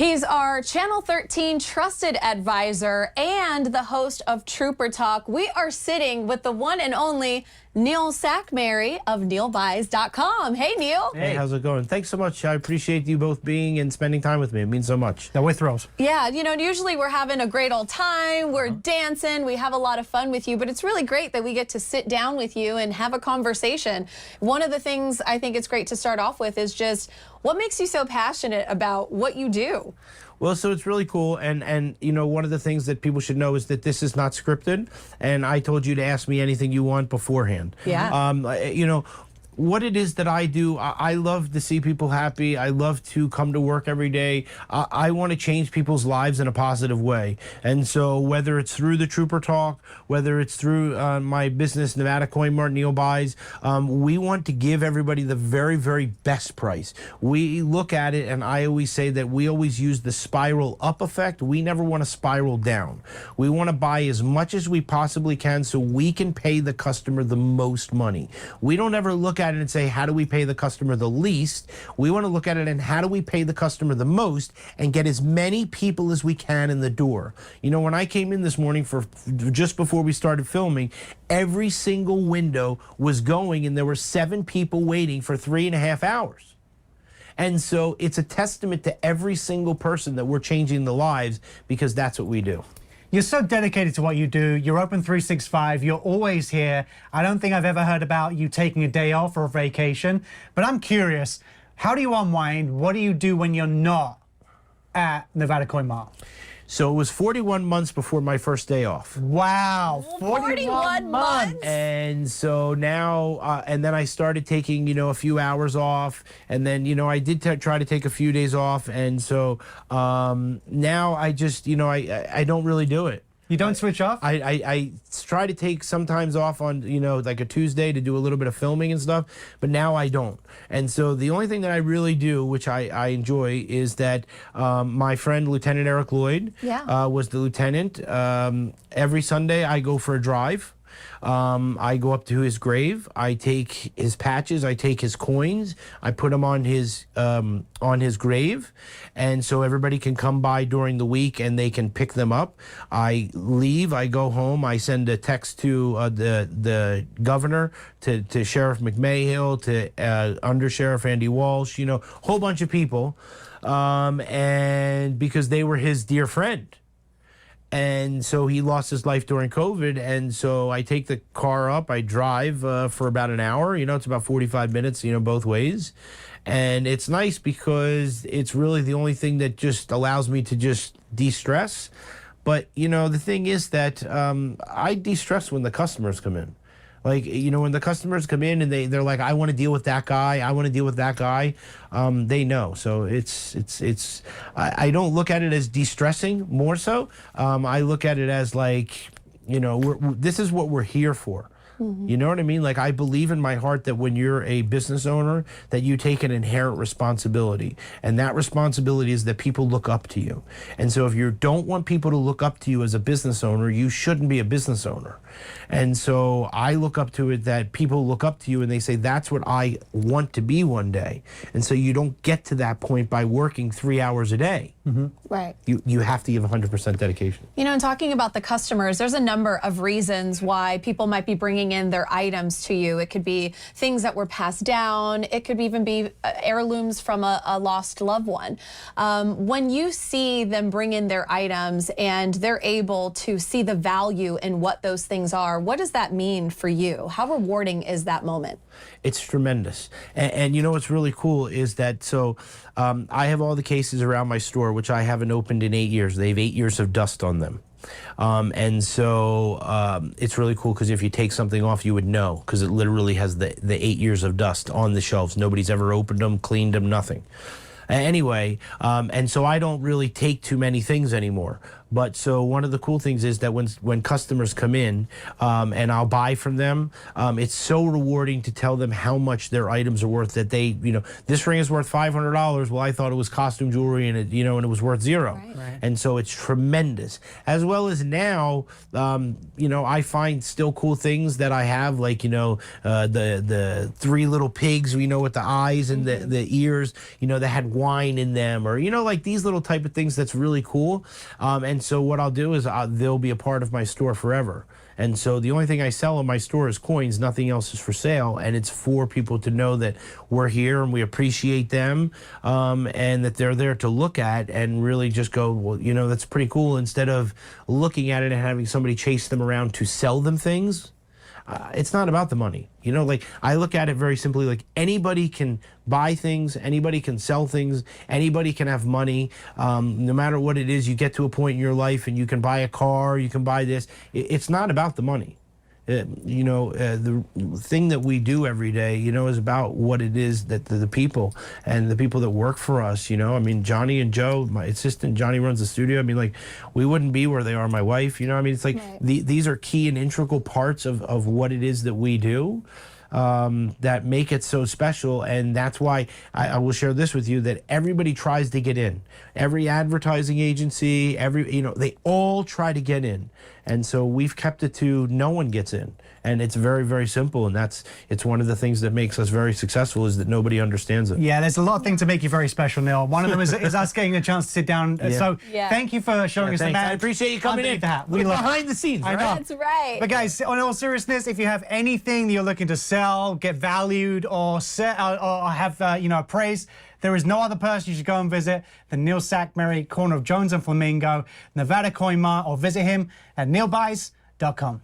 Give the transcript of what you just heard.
He's our Channel 13 trusted advisor and the host of Trooper Talk. We are sitting with the one and only Neil Sackmary of neilbuys.com. Hey, Neil. Hey, how's it going? Thanks so much. I appreciate you both being and spending time with me. It means so much. No, we're thrilled. Yeah, you know, usually we're having a great old time. We're dancing. We have a lot of fun with you, but it's really great that we get to sit down with you and have a conversation. One of the things I think it's great to start off with is just what makes you so passionate about what you do? Well, so it's really cool, and you know, one of the things that people should know is that this is not scripted, and I told you to ask me anything you want beforehand. Yeah. You know, what it is that I do, I love to see people happy. I love to come to work every day. I want to change people's lives in a positive way. And so whether it's through the Trooper Talk, whether it's through my business, Nevada Coin Mart, Neil Buys, we want to give everybody the very, very best price. We look at it, and I always say that we always use the spiral up effect. We never want to spiral down. We want to buy as much as we possibly can so we can pay the customer the most money. We don't ever look at it and say, how do we pay the customer the least? We want to look at it and how do we pay the customer the most and get as many people as we can in the door. You know, when I came in this morning for just before we started filming, every single window was going and there were 7 people waiting for 3.5 hours. And so it's a testament to every single person that we're changing the lives, because that's what we do. You're so dedicated to what you do. You're open 365. You're always here. I don't think I've ever heard about you taking a day off or a vacation. But I'm curious, how do you unwind? What do you do when you're not at Nevada Coin Mart? So it was 41 months before my first day off. Wow, 41 months. And so now, and then I started taking, you know, a few hours off. And then, you know, I did try to take a few days off. And so now I just, you know, I don't really do it. You don't switch off? I try to take sometimes off on, you know, like a Tuesday to do a little bit of filming and stuff, but now I don't. And so the only thing that I really do, which I enjoy, is that my friend Lieutenant Eric Lloyd was the lieutenant. Every Sunday I go for a drive. I go up to his grave. I take his patches. I take his coins. I put them on his grave, and so everybody can come by during the week and they can pick them up. I leave. I go home. I send a text to the governor, to Sheriff McMahill, to Under Sheriff Andy Walsh. You know, a whole bunch of people, and because they were his dear friend. And so he lost his life during COVID, and so I take the car up, I drive for about an hour, you know, it's about 45 minutes, you know, both ways. And it's nice because it's really the only thing that just allows me to just de-stress. But, you know, the thing is that I de-stress when the customers come in. Like, you know, when the customers come in and they're like, I want to deal with that guy, I want to deal with that guy, they know. So I don't look at it as de-stressing more so. I look at it as like, you know, this is what we're here for. You know what I mean? Like, I believe in my heart that when you're a business owner, that you take an inherent responsibility. And that responsibility is that people look up to you. And so if you don't want people to look up to you as a business owner, you shouldn't be a business owner. And so I look up to it that people look up to you and they say, that's what I want to be one day. And so you don't get to that point by working 3 hours a day. Right. You have to give 100% dedication. You know, in talking about the customers, there's a number of reasons why people might be bringing in their items to you. It could be things that were passed down. It could even be heirlooms from a lost loved one. When you see them bring in their items and they're able to see the value in what those things are, what does that mean for you? How rewarding is that moment? It's tremendous. And you know what's really cool is that, so I have all the cases around my store, which I haven't opened in 8 years. They have 8 years of dust on them. And so it's really cool because if you take something off, you would know, because it literally has the 8 years of dust on the shelves. Nobody's ever opened them, cleaned them, nothing. Anyway, and so I don't really take too many things anymore. But so one of the cool things is that when customers come in and I'll buy from them, it's so rewarding to tell them how much their items are worth. That they, this ring is worth $500. Well, I thought it was costume jewelry, and and it was worth zero. Right. And so it's tremendous. As well as now, I find still cool things that I have, like the three little pigs, with the eyes and the ears, that had wine in them, or like these little type of things that's really cool. And so what I'll do is they'll be a part of my store forever. And so the only thing I sell in my store is coins. Nothing else is for sale. And it's for people to know that we're here and we appreciate them, and that they're there to look at and really just go, well, that's pretty cool, instead of looking at it and having somebody chase them around to sell them things. It's not about the money. Like, I look at it very simply, like, anybody can buy things, anybody can sell things, anybody can have money. No matter what it is, you get to a point in your life and you can buy a car, you can buy this. It's not about the money. The thing that we do every day, is about what it is that the people and the people that work for us, Johnny and Joe, my assistant, Johnny runs the studio. We wouldn't be where they are, my wife, it's like right. These are key and integral parts of what it is that we do. That make it so special, and that's why I will share this with you, that everybody tries to get in. Every advertising agency, they all try to get in, and so we've kept it to no one gets in, and it's very, very simple, and it's one of the things that makes us very successful, is that nobody understands it. Yeah, there's a lot of things to make you very special, Neil. One of them is us getting a chance to sit down. Yeah. So Yeah. thank you for showing us the Thanks. magic. I appreciate you coming in. Underneath the hat. We behind the scenes, I know. right? That's right. But guys, on all seriousness, if you have anything that you're looking to sell, get valued, or have appraised, there is no other person you should go and visit than Neil Sackmary, corner of Jones and Flamingo, Nevada Coin Mart, or visit him at neilbuys.com.